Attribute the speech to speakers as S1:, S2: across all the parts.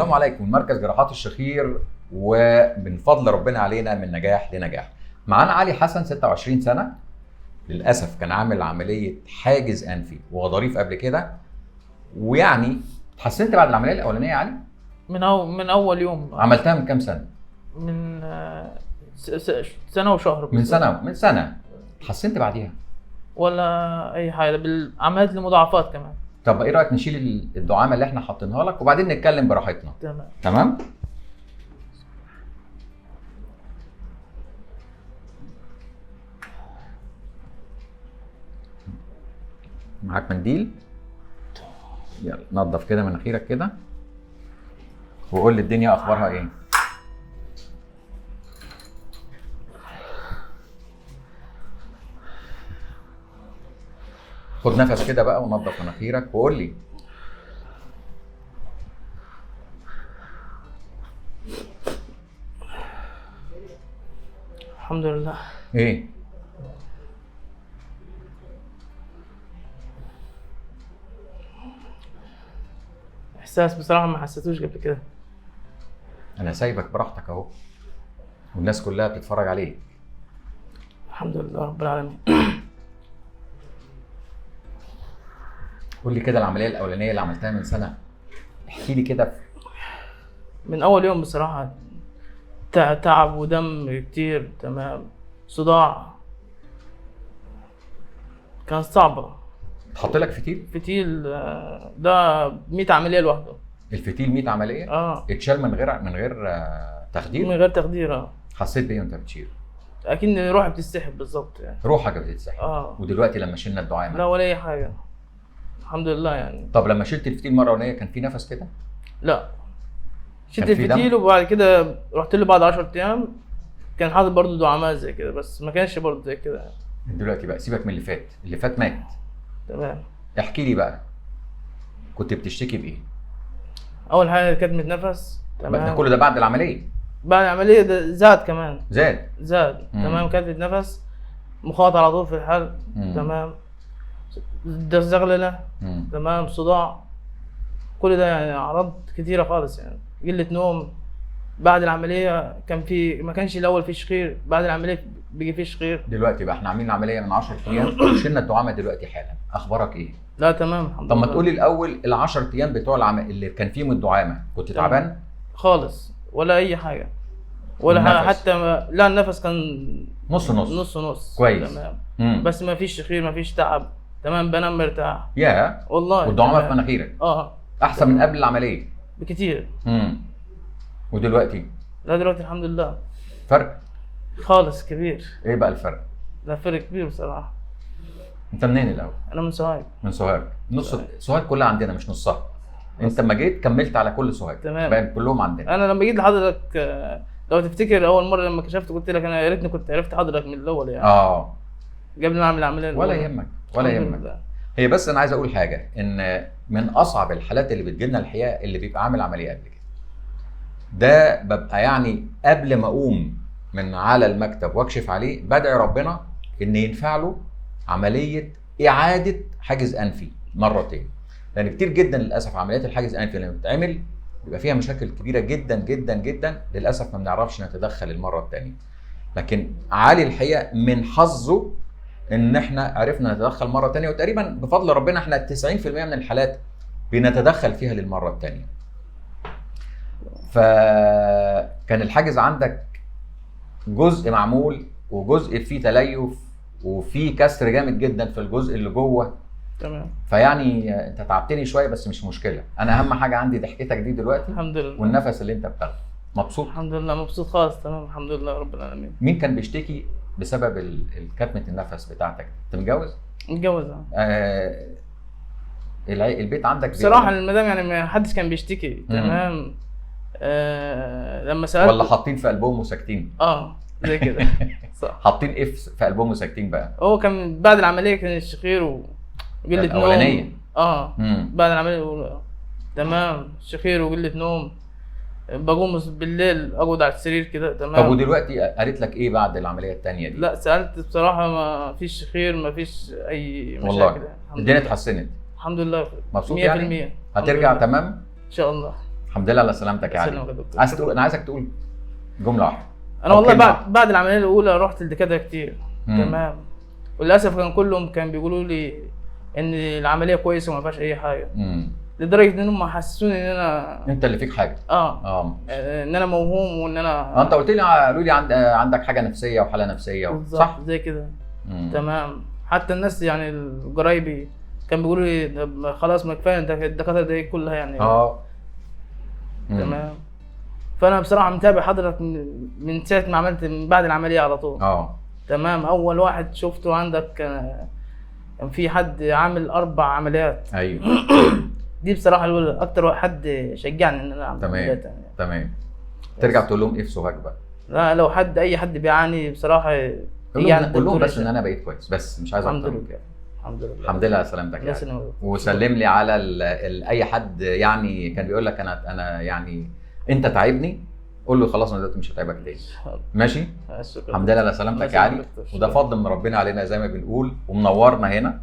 S1: السلام عليكم. مركز جراحات الشخير، ومن فضل ربنا علينا من نجاح لنجاح. معانا علي حسن 26 سنة. للأسف كان عامل عملية حاجز أنفي وغضاريف قبل كده، ويعني اتحسنت بعد العملية الأولانية يا علي؟
S2: من اول يوم.
S1: عملتها من كام سنة؟
S2: من سنة وشهر.
S1: من سنة اتحسنت بعديها؟
S2: ولا اي حاجة، عملت لي مضاعفات كمان.
S1: طب ايه رأيك نشيل الدعامة اللي احنا حاطينها لك وبعدين نتكلم براحتنا؟ تمام؟ معاك منديل؟ يلا نظف كده مناخيرك كده وقول لي الدنيا اخبارها ايه. خد نفس كده بقى ونظف مناخيرك وقول لي.
S2: الحمد لله.
S1: ايه؟
S2: احساس بصراحة ما حسيتوش قبل كده.
S1: انا سايبك براحتك اهو، والناس كلها بتتفرج عليك.
S2: الحمد لله رب العالمين.
S1: قول لي كده العمليه الاولانيه اللي عملتها من سنه، احكي لي كده.
S2: من اول يوم بصراحة تعب ودم كتير، تمام، صداع، كانت صعبة.
S1: تحط لك
S2: فتيل ده 100 عملية لوحده.
S1: الفتيل 100 عمليه؟ اتشال من غير تخدير؟
S2: من غير تخدير.
S1: حسيت بايه وانت بتشيل؟
S2: اكن روحي بتتسحب بالظبط يعني.
S1: روحك بتتسحب. ودلوقتي لما شلنا الدعامه؟
S2: لا ولا اي حاجه، الحمد لله يعني.
S1: طب لما شلت الفتيل مره اولانيه كان في نفس كده؟
S2: لا، شلت الفتيل وبعد كده رحت له بعد 10 ايام كان حاطط برضه دعامات زي كده، بس ما كانش برضه زي كده يعني.
S1: دلوقتي بقى سيبك من اللي فات مات.
S2: تمام.
S1: احكي لي بقى، كنت بتشتكي بايه؟
S2: اول حاجه كتمه نفس.
S1: تمام. ده كل ده بعد العمليه؟
S2: بعد العمليه ده زاد كمان.
S1: زاد.
S2: تمام. كتمه نفس، مخاط على طول في الحلق. تمام. زغلله. تمام. صداع، كل ده يعني اعراض كتيره خالص يعني. قله نوم. بعد العمليه ما كانش الاول في شخير، بعد العمليه بيجي في شخير.
S1: دلوقتي بقى احنا عاملين العمليه من 10 ايام شلنا الدعامه دلوقتي حالا، اخبارك ايه؟
S2: لا تمام الحمد لله.
S1: طب ما تقولي الاول ال10 ايام بتوع اللي كان فيهم الدعامه كنت تعبان؟
S2: خالص ولا اي حاجه ولا حاجة حتى لا، النفس كان نص
S1: كويس.
S2: تمام. بس ما فيش شخير، ما فيش تعب. تمام. بنام مرتاح.
S1: يا
S2: والله.
S1: والدعامه في مناخيرك؟ احسن من قبل العمليه
S2: بكتير.
S1: ودلوقتي؟
S2: لا دلوقتي الحمد لله.
S1: فرق
S2: خالص كبير.
S1: ايه بقى الفرق؟
S2: لا فرق كبير بصراحه.
S1: انت منين الاول؟
S2: انا من سوهاج.
S1: من سوهاج. سوهاج كلها عندنا مش نصها. انت لما جيت كملت على كل سوهاج.
S2: تمام.
S1: بقى كلهم عندنا.
S2: انا لما جيت لحضرتك لو تفتكر اول مره لما كشفت قلت لك انا يا ريتني كنت عرفت حضرتك من الاول يعني. قبل ما اعمل العمليه.
S1: ولا يهمك ولا يهمك. هي بس انا عايز اقول حاجه، ان من اصعب الحالات اللي بتجيلنا الحقيقه اللي بيبقى عامل عمليه قبل كده. ده ببقى يعني قبل ما اقوم من على المكتب واكشف عليه بدعي ربنا ان ينفع له عمليه اعاده حاجز انفي مرتين، لان كتير جدا للاسف عمليات الحاجز الانفي لما بتتعمل بيبقى فيها مشاكل كبيره جدا جدا جدا، للاسف ما بنعرفش نتدخل المره الثانيه. لكن علي الحقيقه من حظه ان احنا عرفنا نتدخل مره ثانيه، وتقريبا بفضل ربنا احنا 90% من الحالات بنتدخل فيها للمره الثانيه. فكان الحاجز عندك جزء معمول وجزء فيه تليف وفيه كسر جامد جدا في الجزء اللي جوه.
S2: تمام.
S1: فيعني انت تعبتني شويه بس مش مشكله، انا اهم حاجه عندي ضحكتك دي دلوقتي.
S2: الحمد لله.
S1: والنفس اللي انت بتاخده. مبسوط؟
S2: الحمد لله مبسوط خالص. تمام الحمد لله رب العالمين.
S1: مين كان بيشتكي بسبب كتمه النفس بتاعتك؟ انت متجوز؟
S2: متجوز.
S1: البيت عندك
S2: بصراحه المدام يعني ما حدش كان بيشتكي. تمام. لما سالت
S1: ولا حاطين في قلبهم وساكتين؟
S2: زي كده.
S1: صح. حاطين ايه في قلبهم وساكتين بقى؟
S2: هو كان بعد العمليه كان الشخير وقله نوم.
S1: الاولانيه؟
S2: بعد العمليه تمام، شخير وقله نوم. بقوم بالليل اقعد على السرير كده. تمام.
S1: طب ودلوقتي قالت لك ايه بعد العمليه الثانيه دي؟
S2: لا سالت بصراحه ما فيش خير، ما فيش اي مشاكل.
S1: والله الدنيا اتحسنت؟
S2: الحمد لله.
S1: مبسوط يعني؟ هترجع تمام
S2: ان شاء الله.
S1: الحمد لله على سلامتك يا علي.
S2: يسلمك يا دكتور.
S1: عايز تقول، انا عايزك تقول جمله واحده.
S2: انا
S1: أو
S2: والله
S1: كلمة
S2: بعد العمليه الاولى رحت لدكاتره كتير.
S1: مم.
S2: تمام. وللاسف كان كلهم كان بيقولوا لي ان العمليه كويسه وما فيهاش اي حاجه، لدرجه ان هم حسسوني ان انا
S1: انت اللي فيك حاجه.
S2: ان انا موهوم وان انا
S1: انت قلت لي، قالوا لي عندك حاجه نفسيه وحاله نفسيه، صح؟
S2: زي كده. تمام. حتى الناس يعني قرايبي كان بيقولوا لي طب خلاص ما كفايه الدكاتره دي كلها يعني. تمام. فانا بصراحه متابع حضرتك من ساعه ما عملت، من بعد العمليه على طول. تمام. اول واحد شفته عندك كان في حد عامل 4 عمليات.
S1: ايوه.
S2: دي بصراحه اكتر حد شجعني ان انا اعمل عمليات يعني.
S1: تمام. ترجع تقول لهم ايه في سوهاج بقى؟
S2: لا لو اي حد بيعاني بصراحه
S1: قول لهم بس ان انا بقيت كويس، بس مش عايز اكتر من كده. الحمد لله على سلامتك يعني. وسلم لي على اي حد يعني كان بيقول لك انا يعني انت تعبني، قول له خلاص انا دلوقتي مش هتعبك تاني. ماشي؟ الحمد لله على سلامتك يا علي. وده فضل من ربنا علينا زي ما بنقول، ومنورنا هنا.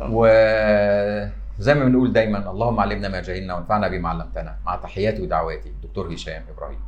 S1: وزي ما بنقول دايما اللهم علمنا ما جهلنا وانفعنا بما علمتنا، مع تحياتي ودعواتي دكتور هشام ابراهيم.